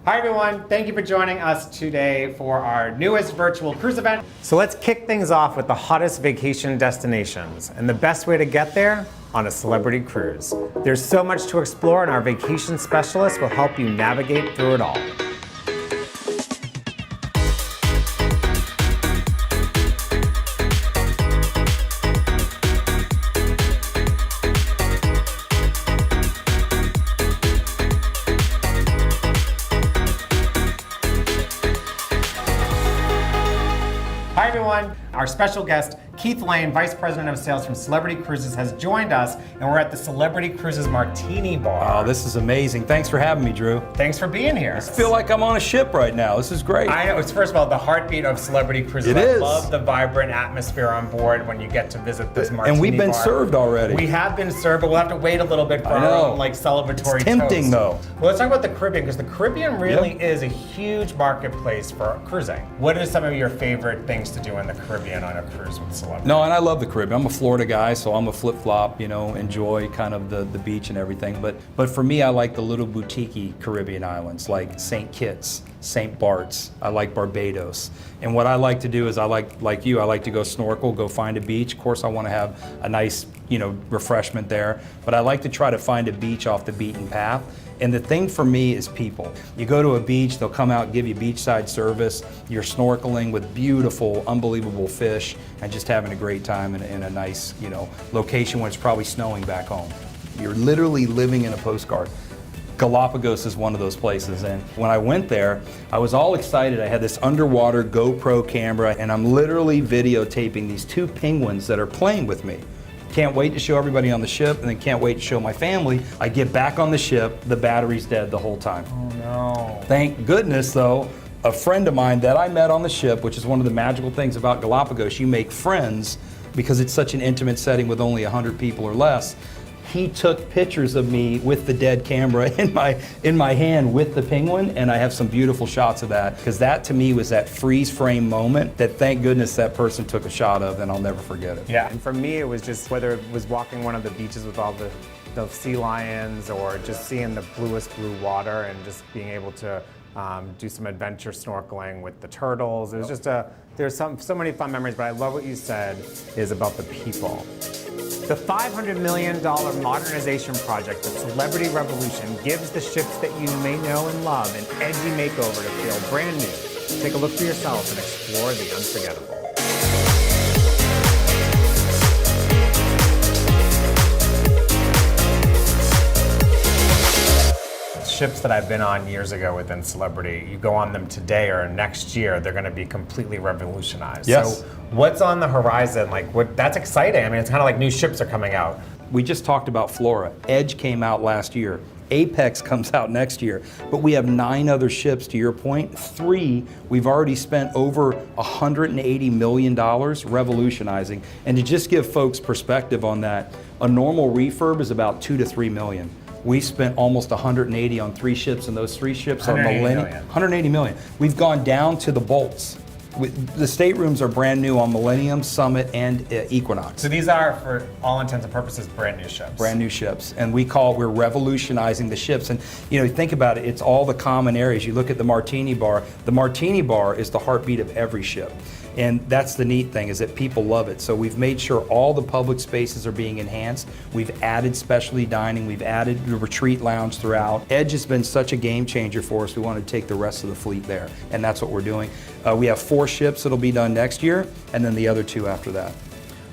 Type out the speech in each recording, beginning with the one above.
Hi everyone, thank you for joining us today for our newest virtual cruise event. So let's kick things off with the hottest vacation destinations and the best way to get there on a celebrity cruise. There's so much to explore and our vacation specialist will help you navigate through it all. Hi everyone, our special guest, Keith Lane, Vice President of Sales from Celebrity Cruises, has joined us, and we're at the Celebrity Cruises Martini Bar. Oh, this is amazing. Thanks for having me, Drew. Thanks for being here. I feel like I'm on a ship right now. This is great. I know, it's first of all the heartbeat of Celebrity Cruises. It I is. love the vibrant atmosphere on board when you get to visit this Martini Bar. And we've been served already. We have been served, but we'll have to wait a little bit for our own celebratory It's tempting toast. though. Well, let's talk about the Caribbean, because the Caribbean really is a huge marketplace for cruising. What are some of your favorite things to do in the Caribbean on a cruise with Celebrity? No, and I love the Caribbean. I'm a Florida guy, so I'm a flip-flop, enjoy kind of the beach and everything. But for me, I like the little boutique-y Caribbean islands like St. Kitts, St. Bart's. I like Barbados. And what I like to do is I like to go snorkel, go find a beach. Of course, I want to have a nice, refreshment there. But I like to try to find a beach off the beaten path. And the thing for me is people. You go to a beach, they'll come out and give you beachside service. You're snorkeling with beautiful, unbelievable fish and just having a great time in a nice, location when it's probably snowing back home. You're literally living in a postcard. Galápagos is one of those places, and when I went there, I was all excited. I had this underwater GoPro camera, and I'm literally videotaping these two penguins that are playing with me. Can't wait to show everybody on the ship, and then can't wait to show my family. I get back on the ship, the battery's dead the whole time. Oh no. Thank goodness though, a friend of mine that I met on the ship, which is one of the magical things about Galápagos, you make friends because it's such an intimate setting with only 100 people or less. He took pictures of me with the dead camera in my hand with the penguin, and I have some beautiful shots of that, because that to me was that freeze frame moment that thank goodness that person took a shot of, and I'll never forget it. Yeah, and for me it was just whether it was walking one of the beaches with all the sea lions, or just seeing the bluest blue water and just being able to do some adventure snorkeling with the turtles. It was just there's so many fun memories, but I love what you said is about the people. The $500 million modernization project, the Celebrity Revolution, gives the ships that you may know and love an edgy makeover to feel brand new. Take a look for yourself and explore the unforgettable. Ships that I've been on years ago within Celebrity, you go on them today or next year, they're going to be completely revolutionized. Yes. So what's on the horizon? That's exciting. I mean, it's kind of like new ships are coming out. We just talked about Flora. Edge came out last year. Apex comes out next year. But we have 9 other ships, to your point. 3, we've already spent over $180 million revolutionizing. And to just give folks perspective on that, a normal refurb is about $2 to $3 million. We spent almost 180 on 3 ships, and those 3 ships are Millennium. 180 million. We've gone down to the bolts. The staterooms are brand new on Millennium, Summit, and Equinox. So these are, for all intents and purposes, brand new ships. Brand new ships, and we're revolutionizing the ships. And think about it, it's all the common areas. You look at the Martini Bar. The Martini Bar is the heartbeat of every ship. And that's the neat thing, is that people love it. So we've made sure all the public spaces are being enhanced. We've added specialty dining. We've added the retreat lounge throughout. Edge has been such a game changer for us. We want to take the rest of the fleet there, and that's what we're doing. We have 4 ships that'll be done next year, and then the other 2 after that.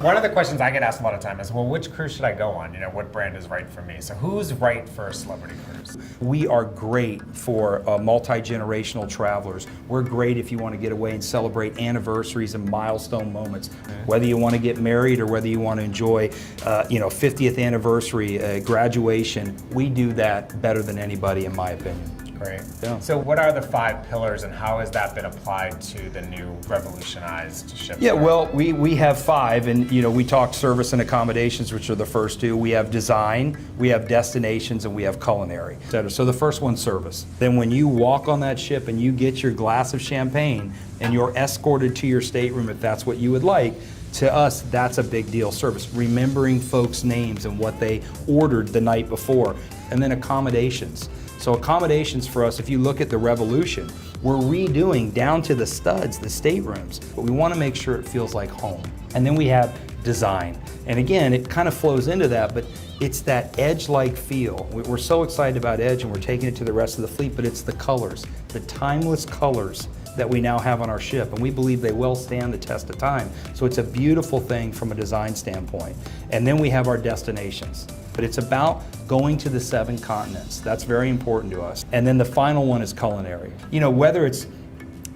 One of the questions I get asked a lot of time is, well, which cruise should I go on? What brand is right for me? So who's right for a Celebrity Cruise? We are great for multi-generational travelers. We're great if you want to get away and celebrate anniversaries and milestone moments. Whether you want to get married or whether you want to enjoy, 50th anniversary, graduation, we do that better than anybody, in my opinion. Great. Yeah. So what are the 5 pillars, and how has that been applied to the new revolutionized ships? Yeah, well, we have 5, and we talked service and accommodations, which are the first 2. We have design, we have destinations, and we have culinary. So the first one's service. Then when you walk on that ship and you get your glass of champagne and you're escorted to your stateroom if that's what you would like, to us, that's a big deal. Service, remembering folks' names and what they ordered the night before. And then accommodations. So accommodations for us, if you look at the Revolution, we're redoing down to the studs, the staterooms, but we want to make sure it feels like home. And then we have design. And again, it kind of flows into that, but it's that edge-like feel. We're so excited about Edge and we're taking it to the rest of the fleet, but it's the colors, the timeless colors that we now have on our ship, and we believe they will stand the test of time. So it's a beautiful thing from a design standpoint. And then we have our destinations. But it's about going to the 7 continents. That's very important to us. And then the final one is culinary. You know, whether it's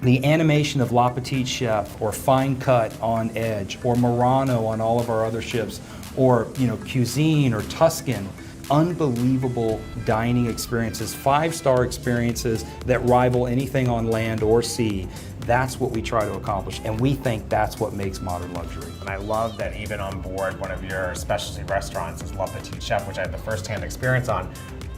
the animation of La Petite Chef or Fine Cut on Edge or Murano on all of our other ships, or Cuisine or Tuscan, unbelievable dining experiences, 5-star experiences that rival anything on land or sea. That's what we try to accomplish, and we think that's what makes modern luxury. And I love that even on board one of your specialty restaurants is La Petite Chef, which I had the first-hand experience on.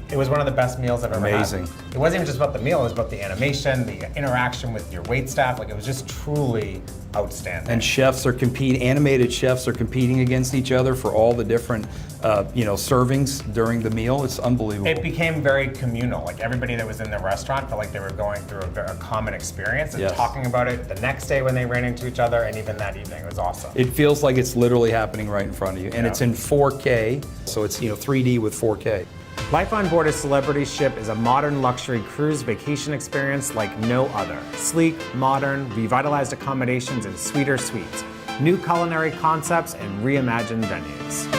It was one of the best meals I've ever had. Amazing. It wasn't even just about the meal, it was about the animation, the interaction with your waitstaff. Like, it was just truly outstanding. And chefs are animated chefs are competing against each other for all the different servings during the meal. It's unbelievable. It became very communal. Like, everybody that was in the restaurant felt like they were going through a common experience and talking about it the next day when they ran into each other, and even that evening. It was awesome. It feels like it's literally happening right in front of you. And it's in 4K, so it's 3D with 4K. Life on board a celebrity ship is a modern luxury cruise vacation experience like no other. Sleek, modern, revitalized accommodations and sweeter suites, new culinary concepts and reimagined venues.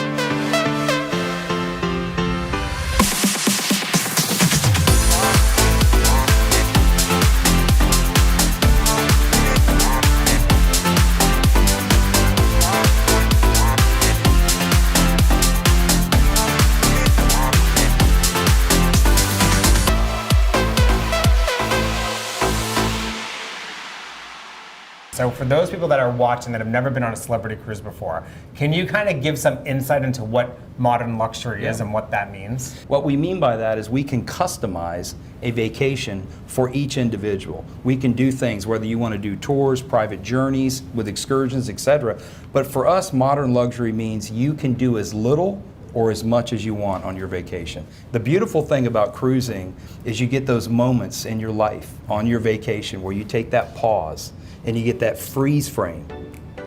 So for those people that are watching that have never been on a celebrity cruise before, can you kind of give some insight into what modern luxury is and what that means? What we mean by that is we can customize a vacation for each individual. We can do things, whether you want to do tours, private journeys with excursions, etc. But for us, modern luxury means you can do as little or as much as you want on your vacation. The beautiful thing about cruising is you get those moments in your life on your vacation where you take that pause and you get that freeze frame,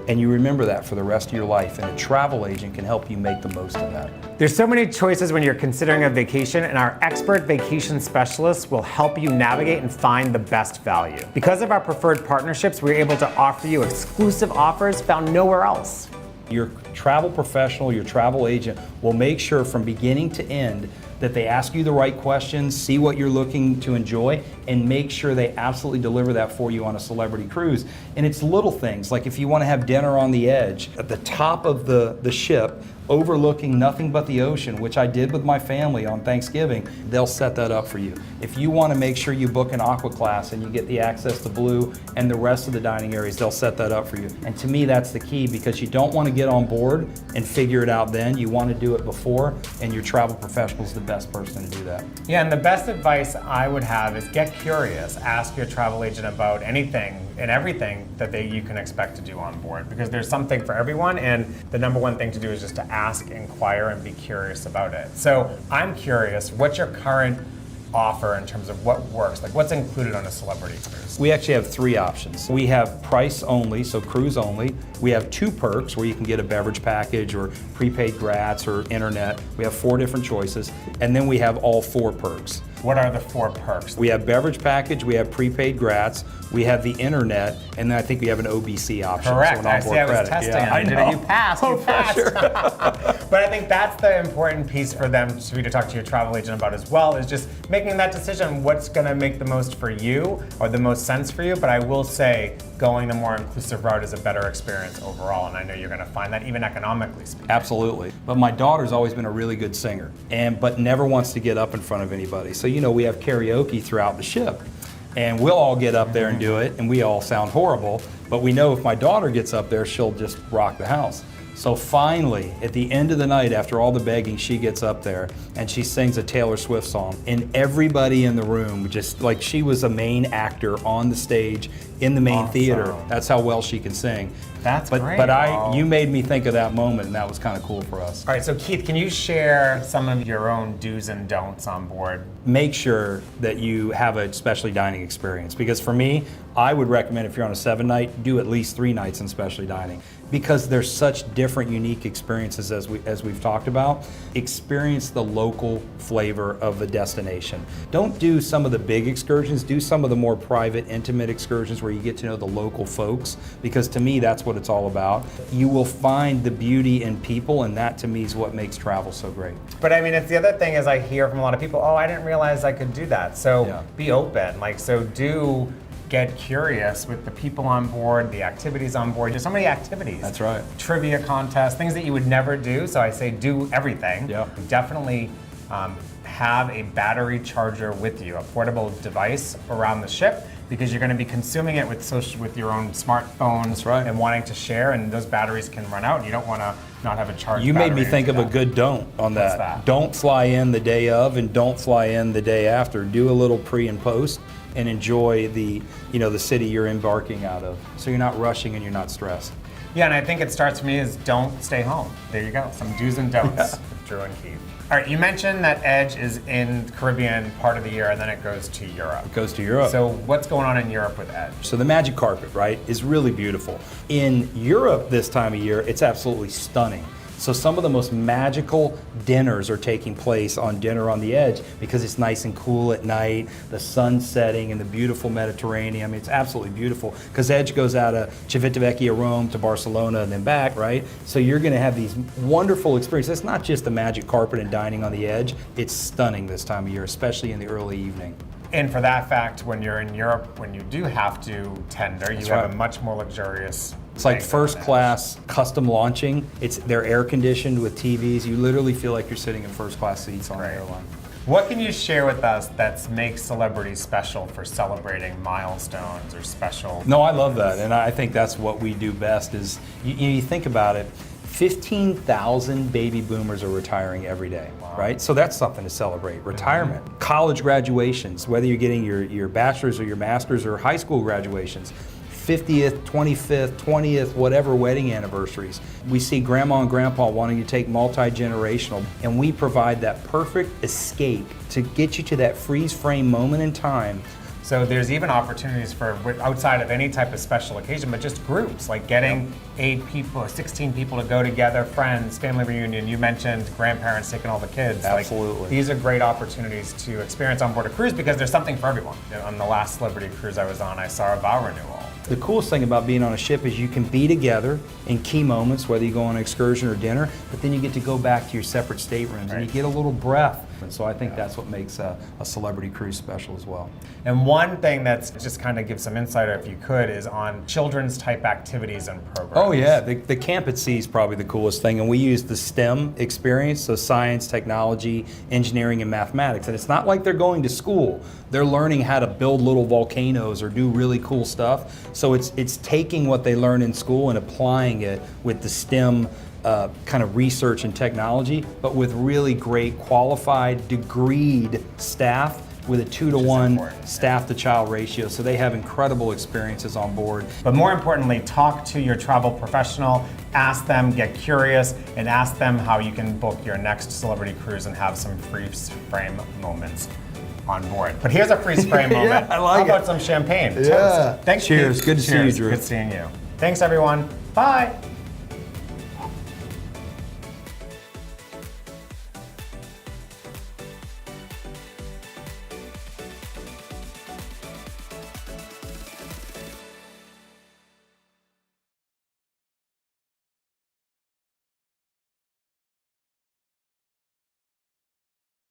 and you remember that for the rest of your life, and a travel agent can help you make the most of that. There's so many choices when you're considering a vacation, and our expert vacation specialists will help you navigate and find the best value. Because of our preferred partnerships, we're able to offer you exclusive offers found nowhere else. Your travel professional, your travel agent will make sure from beginning to end that they ask you the right questions, see what you're looking to enjoy, and make sure they absolutely deliver that for you on a celebrity cruise. And it's little things, like if you want to have dinner on the edge, at the top of the ship, overlooking nothing but the ocean, which I did with my family on Thanksgiving, they'll set that up for you. If you want to make sure you book an aqua class and you get the access to blue and the rest of the dining areas, they'll set that up for you. And to me, that's the key, because you don't want to get on board and figure it out then. You want to do it before, and your travel professional is the best person to do that. Yeah, and the best advice I would have is get curious. Ask your travel agent about anything and everything that you can expect to do on board, because there's something for everyone, and the number one thing to do is just to ask, inquire, and be curious about it. So I'm curious, what's your current offer in terms of what works? Like, what's included on a celebrity cruise? We actually have 3 options. We have price only, so cruise only. We have 2 perks where you can get a beverage package or prepaid grats or internet. We have 4 different choices. And then we have all 4 perks. What are the 4 perks? We have beverage package, we have prepaid grats, we have the internet, and then I think we have an OBC option. Correct. So I see. I was testing it. I did it. You passed. You passed. Sure. But I think that's the important piece for them to talk to your travel agent about as well, is just making that decision. What's going to make the most for you or the most sense for you? But I will say, going the more inclusive route is a better experience overall, and I know you're going to find that, even economically speaking. Absolutely. But my daughter's always been a really good singer, but never wants to get up in front of anybody. So we have karaoke throughout the ship, and we'll all get up there and do it, and we all sound horrible, but we know if my daughter gets up there, she'll just rock the house. So finally, at the end of the night, after all the begging, she gets up there and she sings a Taylor Swift song. And everybody in the room, just like she was a main actor on the stage in the main theater. That's how well she can sing. That's great. But you made me think of that moment, and that was kind of cool for us. All right, so Keith, can you share some of your own do's and don'ts on board? Make sure that you have a specialty dining experience, because for me, I would recommend if you're on a 7-night, do at least 3 nights in specialty dining, because there's such different, unique experiences as we've talked about. Experience the local flavor of the destination. Don't do some of the big excursions, do some of the more private, intimate excursions where you get to know the local folks, because to me, that's what it's all about. You will find the beauty in people, and that to me is what makes travel so great. But I mean, it's the other thing is I hear from a lot of people, oh, I didn't realize I could do that. So Yeah. be open, so do get curious with the people on board, the activities on board. There's so many activities. That's right. Trivia contests, things that you would never do. So I say do everything. Yeah. Definitely have a battery charger with you, a portable device around the ship, because you're going to be consuming it with your own smartphones. That's right. And wanting to share, and those batteries can run out. And you don't want to not have a charged You made me battery think to of do a that. good don't on that. What's that? Don't fly in the day of, and don't fly in the day after. Do a little pre and post, and enjoy the city you're embarking out of. So you're not rushing and you're not stressed. Yeah, and I think it starts for me is don't stay home. There you go, some do's and don'ts with Drew and Keith. All right, you mentioned that Edge is in Caribbean part of the year, and then it goes to Europe. It goes to Europe. So what's going on in Europe with Edge? So the magic carpet, right, is really beautiful. In Europe this time of year, it's absolutely stunning. So some of the most magical dinners are taking place on Dinner on the Edge, because it's nice and cool at night, the sun setting, and the beautiful Mediterranean. I mean, it's absolutely beautiful, because Edge goes out of Civitavecchia, Rome, to Barcelona, and then back, right? So you're going to have these wonderful experiences. It's not just the magic carpet and dining on the Edge. It's stunning this time of year, especially in the early evening. And for that fact, when you're in Europe, when you do have to tender, you have right. a much more luxurious. It's like banquet first on Edge. class custom launching. They're air conditioned with TVs. You literally feel like you're sitting in first class seats on the Great. airline. What can you share with us that makes celebrities special for celebrating milestones or special? No, I love that, and I think that's what we do best. Is you think about it, 15,000 baby boomers are retiring every day, right? So that's something to celebrate. Retirement, college graduations, whether you're getting your bachelor's or your master's or high school graduations. 50th, 25th, 20th, whatever wedding anniversaries. We see grandma and grandpa wanting to take multi-generational, and we provide that perfect escape to get you to that freeze frame moment in time. So there's even opportunities for outside of any type of special occasion, but just groups, like getting 8 people, 16 people to go together, friends, family reunion. You mentioned grandparents taking all the kids. Absolutely. These are great opportunities to experience on board a cruise, because there's something for everyone. On the last celebrity cruise I was on, I saw a vow renewal. The coolest thing about being on a ship is you can be together in key moments, whether you go on an excursion or dinner, but then you get to go back to your separate staterooms and you get a little breath. And so I think that's what makes a celebrity cruise special as well. And one thing that's just kind of give some insight, if you could, is on children's type activities and programs. Oh yeah, the camp at sea is probably the coolest thing, and we use the STEM experience, so science, technology, engineering, and mathematics. And it's not like they're going to school. They're learning how to build little volcanoes or do really cool stuff. So it's taking what they learn in school and applying it with the STEM kind of research and technology, but with really great qualified, degreed staff with a 2-to-1 staff-to-child ratio. So they have incredible experiences on board. But more importantly, talk to your travel professional, ask them, get curious, and ask them how you can book your next celebrity cruise and have some freeze frame moments on board. But here's a freeze frame moment. I like How about it. some champagne? Yeah. Thanks, Cheers. Keith. Good to see you, Cheers. Drew. Good seeing you. Thanks, everyone. Bye.